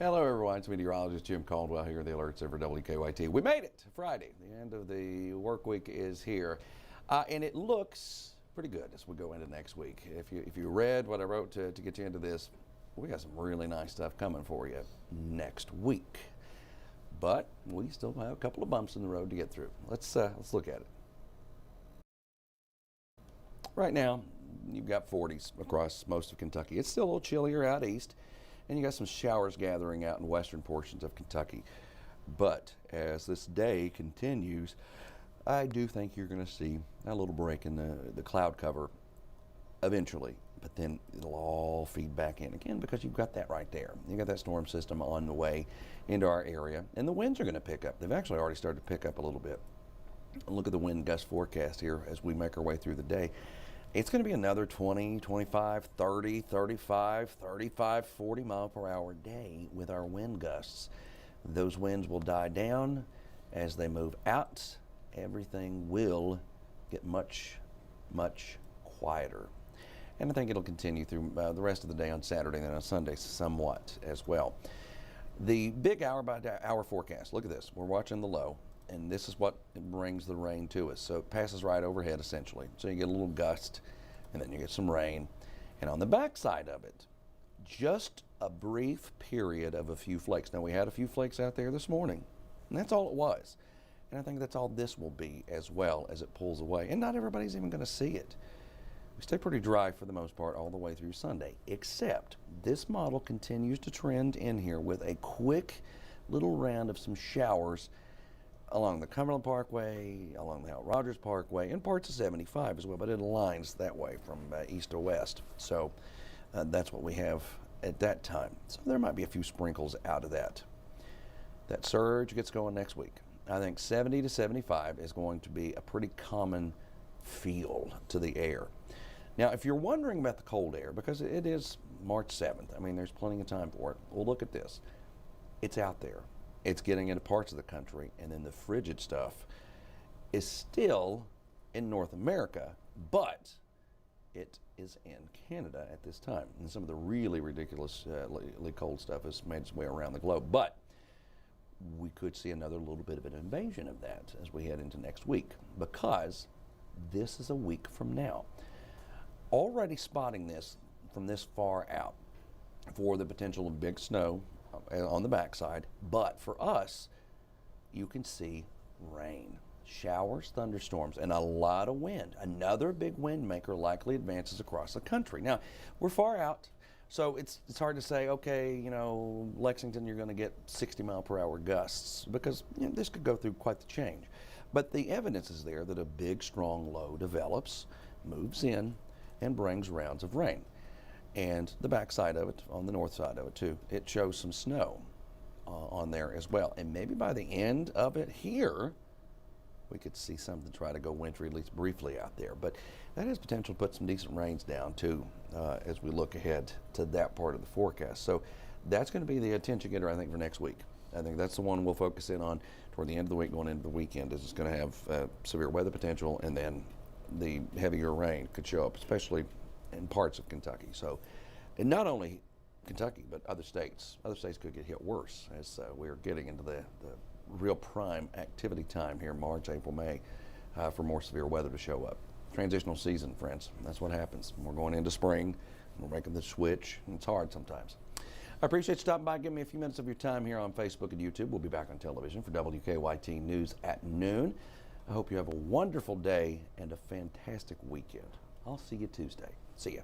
Hello everyone, it's Meteorologist Jim Caldwell here, the alerts over WKYT. We made it, Friday. The end of the work week is here. And it looks pretty good as we go into next week. If you read what I wrote to get you into this, we got some really nice stuff coming for you next week. But we still have a couple of bumps in the road to get through. Let's look at it. Right now, you've got 40s across most of Kentucky. It's still a little chillier out east, and you got some showers gathering out in western portions of Kentucky. But as this day continues, I do think you're going to see a little break in the cloud cover eventually. But then it'll all feed back in again because you've got that right there. You've got that storm system on the way into our area, and the winds are going to pick up. They've actually already started to pick up a little bit. Look at the wind gust forecast here as we make our way through the day. It's going to be another 20, 25, 30, 35, 35, 40 mile per hour day with our wind gusts. Those winds will die down as they move out. Everything will get much, much quieter. And I think it'll continue through the rest of the day on Saturday and then on Sunday somewhat as well. The big hour by hour forecast, look at this. We're watching the low. And this is what brings the rain to us. So it passes right overhead essentially. So you get a little gust and then you get some rain. And on the backside of it, just a brief period of a few flakes. Now we had a few flakes out there this morning, and that's all it was. And I think that's all this will be as well as it pulls away. And not everybody's even going to see it. We stay pretty dry for the most part all the way through Sunday, except this model continues to trend in here with a quick little round of some showers along the Cumberland Parkway, along the Hal Rogers Parkway, and parts of 75 as well, but it aligns that way from east to west. So that's what we have at that time. So there might be a few sprinkles out of that. That surge gets going next week. I think 70 to 75 is going to be a pretty common feel to the air. Now, if you're wondering about the cold air, because it is March 7th, I mean, there's plenty of time for it. Well, look at this. It's out there. It's getting into parts of the country, and then the frigid stuff is still in North America, but it is in Canada at this time. And some of the really ridiculously cold stuff has made its way around the globe. But we could see another little bit of an invasion of that as we head into next week, because this is a week from now. Already spotting this from this far out for the potential of big snow on the backside, but for us, you can see rain, showers, thunderstorms, and a lot of wind. Another big wind maker likely advances across the country. Now, we're far out, so it's hard to say, okay, you know, Lexington, you're going to get 60 mile per hour gusts, because this could go through quite the change. But the evidence is there that a big, strong low develops, moves in, and brings rounds of rain. And the backside of it, on the north side of it too, it shows some snow on there as well. And maybe by the end of it here, we could see something try to go wintry, at least briefly out there. But that has potential to put some decent rains down too as we look ahead to that part of the forecast. So that's going to be the attention getter, I think, for next week. I think that's the one we'll focus in on toward the end of the week, going into the weekend, is it's going to have severe weather potential, and then the heavier rain could show up, especially in parts of Kentucky. So, and not only Kentucky, but other states. Other states could get hit worse as we're getting into the real prime activity time here, March, April, May, for more severe weather to show up. Transitional season, friends. That's what happens. We're going into spring, we're making the switch, and it's hard sometimes. I appreciate you stopping by, giving me a few minutes of your time here on Facebook and YouTube. We'll be back on television for WKYT News at noon. I hope you have a wonderful day and a fantastic weekend. I'll see you Tuesday. See ya.